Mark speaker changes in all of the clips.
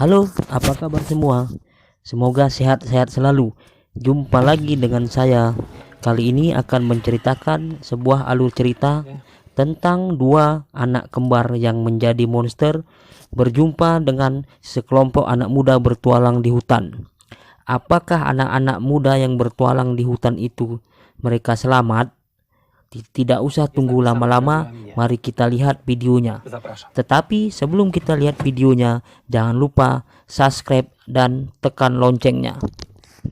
Speaker 1: Halo, apa kabar semua? Semoga sehat-sehat selalu. Jumpa lagi dengan saya. Kali ini akan menceritakan sebuah alur cerita tentang dua anak kembar yang menjadi monster berjumpa dengan sekelompok anak muda bertualang di hutan. Apakah anak-anak muda yang bertualang di hutan itu mereka selamat? Tidak usah tunggu lama-lama, mari kita lihat videonya. Tetapi sebelum kita lihat videonya, jangan lupa subscribe dan tekan loncengnya.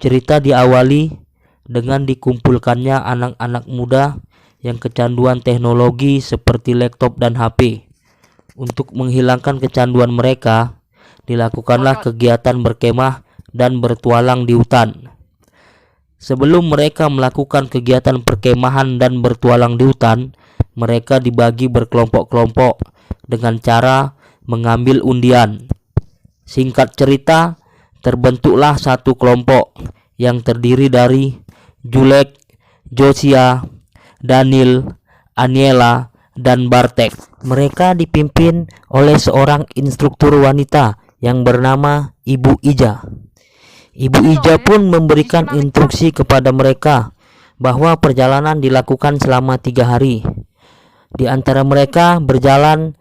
Speaker 1: Cerita diawali dengan dikumpulkannya anak-anak muda yang kecanduan teknologi seperti laptop dan HP. Untuk menghilangkan kecanduan mereka, dilakukanlah kegiatan berkemah dan bertualang di hutan. Sebelum mereka melakukan kegiatan perkemahan dan bertualang di hutan, mereka dibagi berkelompok-kelompok dengan cara mengambil undian. Singkat cerita, terbentuklah satu kelompok yang terdiri dari Julek, Josia, Daniel, Aniela, dan Bartek. Mereka dipimpin oleh seorang instruktur wanita yang bernama Ibu Ija. Ibu Ija pun memberikan instruksi kepada mereka bahwa perjalanan dilakukan selama 3 hari. Di antara mereka berjalan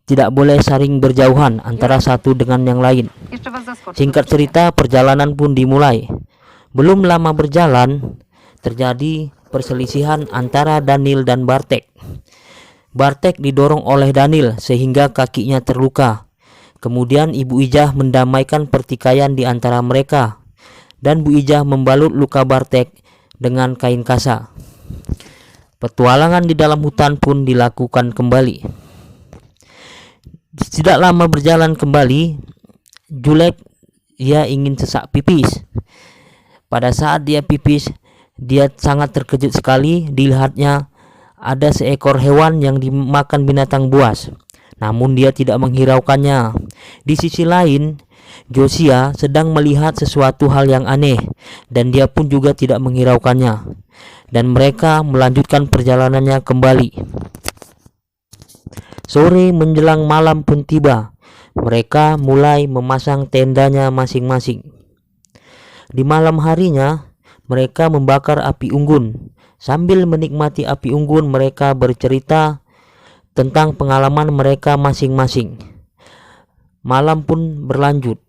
Speaker 1: tidak boleh saling berjauhan antara satu dengan yang lain. Singkat cerita, perjalanan pun dimulai. Belum lama berjalan, terjadi perselisihan antara Daniel dan Bartek. Bartek didorong oleh Daniel sehingga kakinya terluka. Kemudian Ibu Ijah mendamaikan pertikaian di antara mereka, dan Bu Ijah membalut luka Bartek dengan kain kasa. Petualangan di dalam hutan pun dilakukan kembali. Tidak lama berjalan kembali, Julek ingin sesak pipis. Pada saat dia pipis, dia sangat terkejut sekali dilihatnya ada seekor hewan yang dimakan binatang buas. Namun dia tidak menghiraukannya. Di sisi lain, Josia sedang melihat sesuatu hal yang aneh dan dia pun juga tidak menghiraukannya. Dan mereka melanjutkan perjalanannya kembali. Sore menjelang malam pun tiba. Mereka mulai memasang tendanya masing-masing. Di malam harinya, mereka membakar api unggun. Sambil menikmati api unggun, mereka bercerita tentang pengalaman mereka masing-masing. Malam pun berlanjut.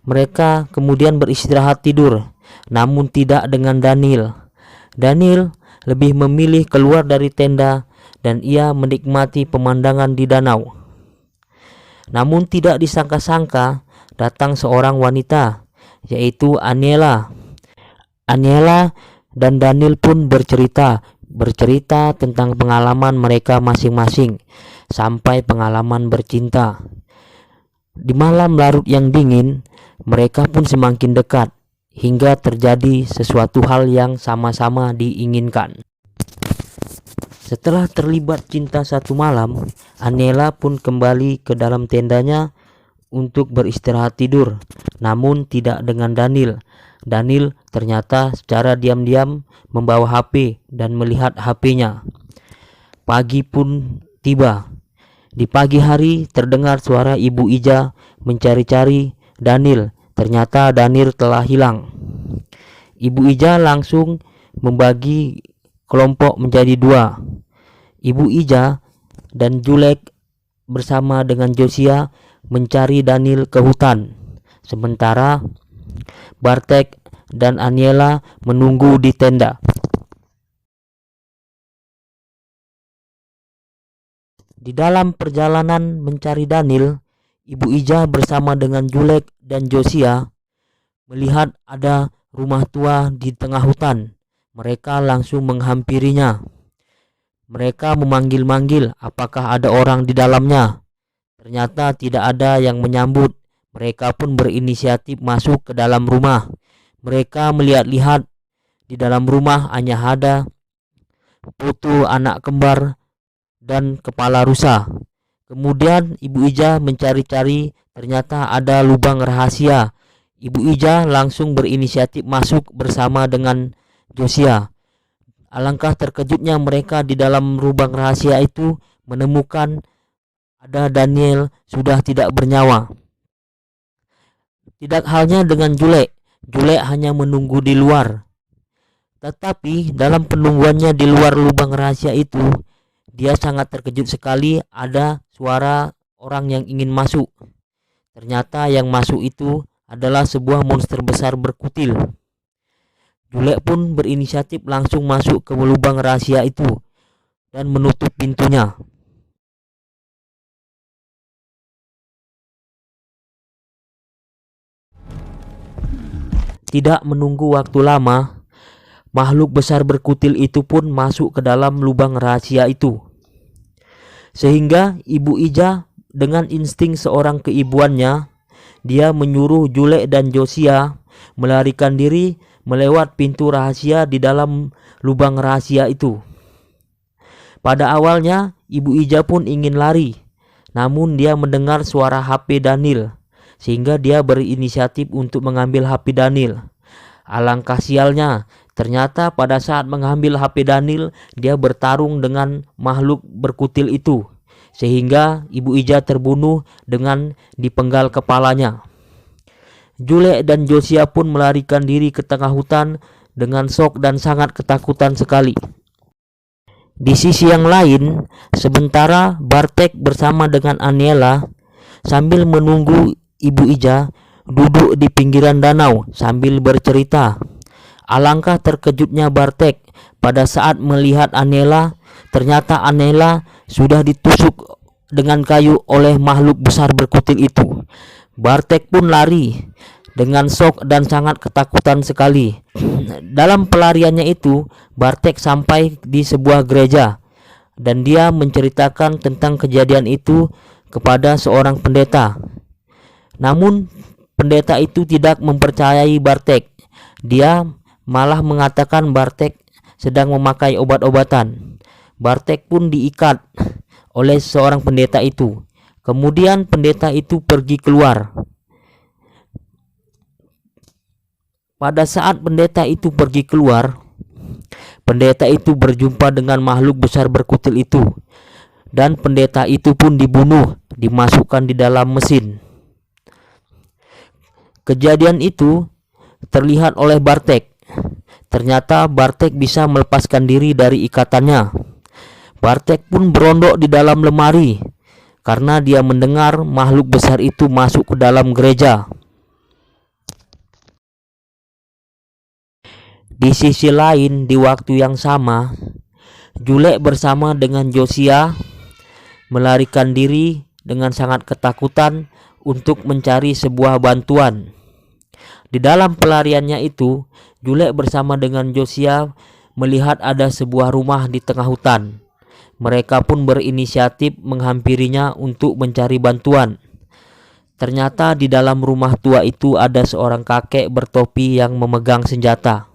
Speaker 1: Mereka kemudian beristirahat tidur, namun tidak dengan Daniel. Daniel lebih memilih keluar dari tenda dan ia menikmati pemandangan di danau. Namun tidak disangka-sangka datang seorang wanita, yaitu Aniela. Aniela dan Daniel pun bercerita tentang pengalaman mereka masing-masing sampai pengalaman bercinta. Di malam larut yang dingin, mereka pun semakin dekat hingga terjadi sesuatu hal yang sama-sama diinginkan. Setelah terlibat cinta satu malam, Aniela pun kembali ke dalam tendanya untuk beristirahat tidur, namun tidak dengan Daniel. Daniel ternyata secara diam-diam membawa HP dan melihat HP-nya. Pagi pun tiba. Di pagi hari terdengar suara Ibu Ija mencari-cari Daniel. Ternyata Daniel telah hilang. Ibu Ija langsung membagi kelompok menjadi 2. Ibu Ija dan Julek bersama dengan Josia mencari Daniel ke hutan. Sementara Bartek dan Aniela menunggu di tenda. Di dalam perjalanan mencari Daniel, Ibu Ija bersama dengan Julek dan Josia melihat ada rumah tua di tengah hutan. Mereka langsung menghampirinya. Mereka memanggil-manggil apakah ada orang di dalamnya. Ternyata tidak ada yang menyambut. Mereka pun berinisiatif masuk ke dalam rumah. Mereka melihat-lihat di dalam rumah hanya ada foto anak kembar dan kepala rusa. Kemudian Ibu Ija mencari-cari, ternyata ada lubang rahasia. Ibu Ija langsung berinisiatif masuk bersama dengan Josia. Alangkah terkejutnya mereka di dalam lubang rahasia itu menemukan ada Daniel sudah tidak bernyawa. Tidak halnya dengan Jule, Jule hanya menunggu di luar. Tetapi dalam penungguannya di luar lubang rahasia itu, dia sangat terkejut sekali ada suara orang yang ingin masuk. Ternyata yang masuk itu adalah sebuah monster besar berkutil. Jule pun berinisiatif langsung masuk ke lubang rahasia itu dan menutup pintunya. Tidak menunggu waktu lama, makhluk besar berkutil itu pun masuk ke dalam lubang rahasia itu. Sehingga Ibu Ija dengan insting seorang keibuannya, dia menyuruh Jule dan Josia melarikan diri melewat pintu rahasia di dalam lubang rahasia itu. Pada awalnya Ibu Ija pun ingin lari, namun dia mendengar suara HP Daniel, sehingga dia berinisiatif untuk mengambil HP Daniel. Alangkah sialnya, ternyata pada saat mengambil HP Daniel, dia bertarung dengan makhluk berkutil itu, sehingga Ibu Ija terbunuh dengan dipenggal kepalanya. Jule dan Josia pun melarikan diri ke tengah hutan dengan shock dan sangat ketakutan sekali. Di sisi yang lain, sementara Bartek bersama dengan Aniela sambil menunggu Ibu Ija duduk di pinggiran danau sambil bercerita. Alangkah terkejutnya Bartek pada saat melihat Aniela. Ternyata Aniela sudah ditusuk dengan kayu oleh makhluk besar berkutil itu. Bartek pun lari dengan shock dan sangat ketakutan sekali. Dalam pelariannya itu, Bartek sampai di sebuah gereja dan dia menceritakan tentang kejadian itu kepada seorang pendeta. Namun pendeta itu tidak mempercayai Bartek. Dia malah mengatakan Bartek sedang memakai obat-obatan. Bartek pun diikat oleh seorang pendeta itu. Kemudian pendeta itu pergi keluar. Pada saat pendeta itu pergi keluar, pendeta itu berjumpa dengan makhluk besar berkutil itu, dan pendeta itu pun dibunuh, dimasukkan di dalam mesin. Kejadian itu terlihat oleh Bartek. Ternyata Bartek bisa melepaskan diri dari ikatannya. Bartek pun berondok di dalam lemari karena dia mendengar makhluk besar itu masuk ke dalam gereja. Di sisi lain, di waktu yang sama, Jule bersama dengan Josia melarikan diri dengan sangat ketakutan untuk mencari sebuah bantuan. Di dalam pelariannya itu, Jule bersama dengan Josia melihat ada sebuah rumah di tengah hutan. Mereka pun berinisiatif menghampirinya untuk mencari bantuan. Ternyata di dalam rumah tua itu ada seorang kakek bertopi yang memegang senjata.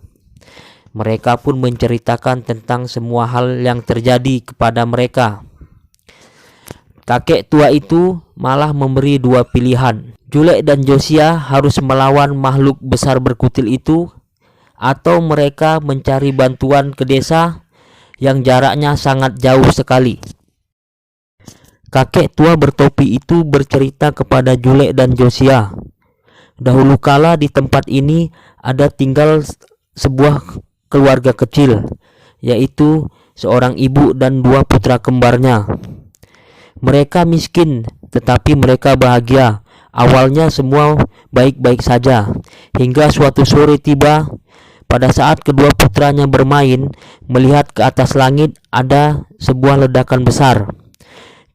Speaker 1: Mereka pun menceritakan tentang semua hal yang terjadi kepada mereka. Kakek tua itu malah memberi dua pilihan. Jule dan Josia harus melawan makhluk besar berkutil itu, atau mereka mencari bantuan ke desa yang jaraknya sangat jauh sekali. Kakek tua bertopi itu bercerita kepada Jule dan Josia. Dahulu kala di tempat ini ada tinggal sebuah keluarga kecil, yaitu seorang ibu dan dua putra kembarnya. Mereka miskin, tetapi mereka bahagia. Awalnya semua baik-baik saja, hingga suatu sore tiba. Pada saat kedua putranya bermain, melihat ke atas langit ada sebuah ledakan besar.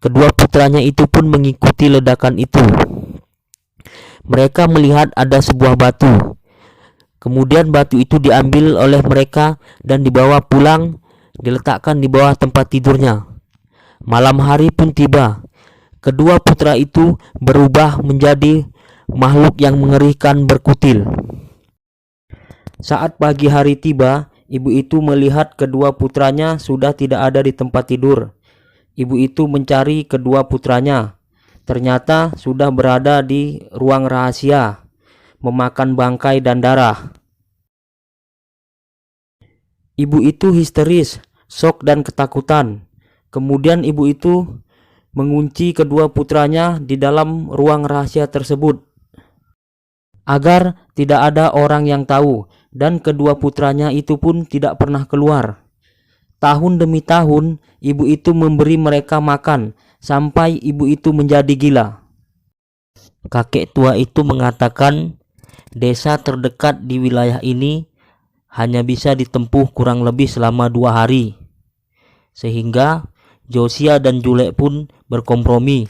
Speaker 1: Kedua putranya itu pun mengikuti ledakan itu. Mereka melihat ada sebuah batu. Kemudian batu itu diambil oleh mereka dan dibawa pulang, diletakkan di bawah tempat tidurnya. Malam hari pun tiba. Kedua putra itu berubah menjadi makhluk yang mengerikan berkutil. Saat pagi hari tiba, ibu itu melihat kedua putranya sudah tidak ada di tempat tidur. Ibu itu mencari kedua putranya. Ternyata sudah berada di ruang rahasia, memakan bangkai dan darah. Ibu itu histeris, shock dan ketakutan. Kemudian ibu itu mengunci kedua putranya di dalam ruang rahasia tersebut. agar tidak ada orang yang tahu, dan kedua putranya itu pun tidak pernah keluar. Tahun demi tahun ibu itu memberi mereka makan sampai ibu itu menjadi gila. Kakek tua itu mengatakan desa terdekat di wilayah ini hanya bisa ditempuh kurang lebih selama 2 hari. Sehingga Josia dan Julek pun berkompromi.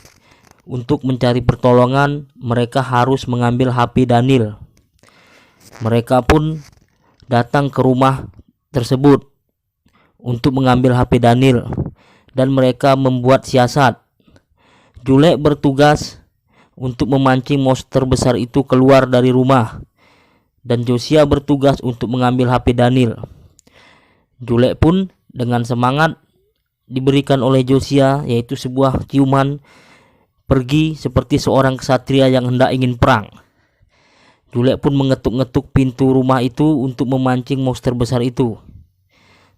Speaker 1: Untuk mencari pertolongan, mereka harus mengambil HP Daniel. Mereka pun datang ke rumah tersebut untuk mengambil HP Daniel, dan mereka membuat siasat. Julek bertugas untuk memancing monster besar itu keluar dari rumah, dan Josia bertugas untuk mengambil HP Daniel. Julek pun dengan semangat diberikan oleh Josia, yaitu sebuah ciuman, pergi seperti seorang ksatria yang hendak ingin perang. Julek pun mengetuk-ngetuk pintu rumah itu untuk memancing monster besar itu.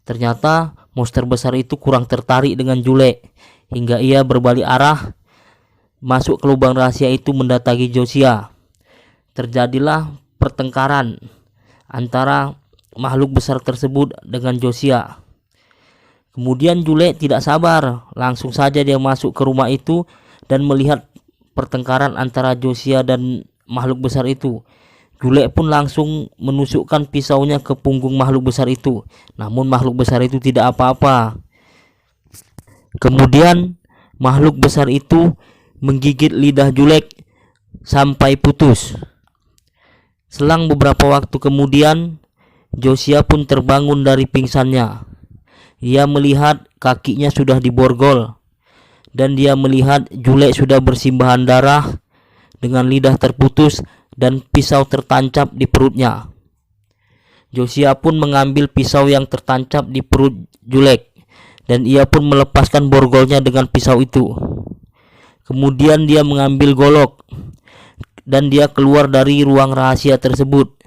Speaker 1: Ternyata monster besar itu kurang tertarik dengan Julek, hingga ia berbalik arah masuk ke lubang rahasia itu mendatangi Josia. Terjadilah pertengkaran antara makhluk besar tersebut dengan Josia. Kemudian Julek tidak sabar, langsung saja dia masuk ke rumah itu dan melihat pertengkaran antara Josia dan makhluk besar itu. Julek pun langsung menusukkan pisaunya ke punggung makhluk besar itu. Namun makhluk besar itu tidak apa-apa. Kemudian makhluk besar itu menggigit lidah Julek sampai putus. Selang beberapa waktu kemudian, Josia pun terbangun dari pingsannya. Ia melihat kakinya sudah diborgol, dan dia melihat Julek sudah bersimbahan darah dengan lidah terputus dan pisau tertancap di perutnya. Josia pun mengambil pisau yang tertancap di perut Julek, dan ia pun melepaskan borgolnya dengan pisau itu. Kemudian dia mengambil golok dan dia keluar dari ruang rahasia tersebut.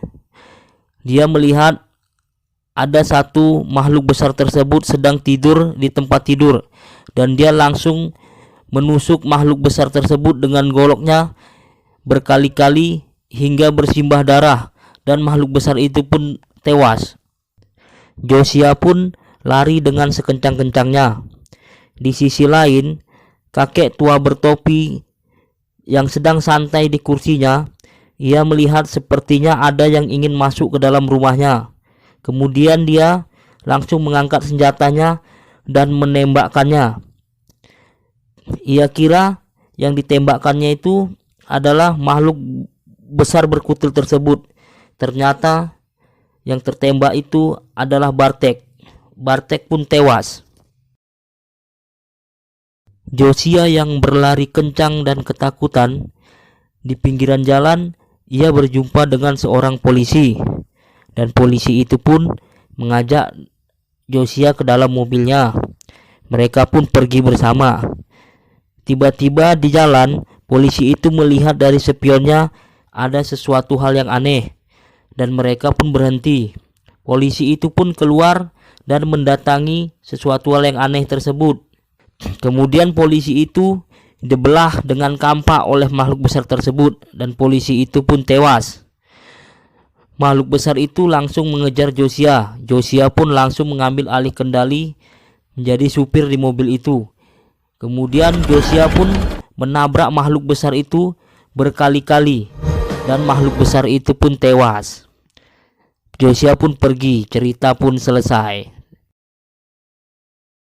Speaker 1: Dia melihat ada satu makhluk besar tersebut sedang tidur di tempat tidur, dan dia langsung menusuk makhluk besar tersebut dengan goloknya berkali-kali hingga bersimbah darah, dan makhluk besar itu pun tewas. Josia pun lari dengan sekencang-kencangnya. Di sisi lain, kakek tua bertopi yang sedang santai di kursinya, ia melihat sepertinya ada yang ingin masuk ke dalam rumahnya. Kemudian dia langsung mengangkat senjatanya dan menembakkannya. Ia kira yang ditembakkannya itu adalah makhluk besar berkutil tersebut. Ternyata yang tertembak itu adalah Bartek. Bartek pun tewas. Josia yang berlari kencang dan ketakutan, di pinggiran jalan ia berjumpa dengan seorang polisi, dan polisi itu pun mengajak Josia ke dalam mobilnya. Mereka pun pergi bersama. Tiba-tiba di jalan, polisi itu melihat dari spionnya ada sesuatu hal yang aneh, dan mereka pun berhenti. Polisi itu pun keluar dan mendatangi sesuatu hal yang aneh tersebut. Kemudian polisi itu dibelah dengan kampak oleh makhluk besar tersebut, dan polisi itu pun tewas. Makhluk besar itu langsung mengejar Josia. Josia pun langsung mengambil alih kendali menjadi supir di mobil itu. Kemudian Josia pun menabrak makhluk besar itu berkali-kali, dan makhluk besar itu pun tewas. Josia pun pergi, cerita pun selesai.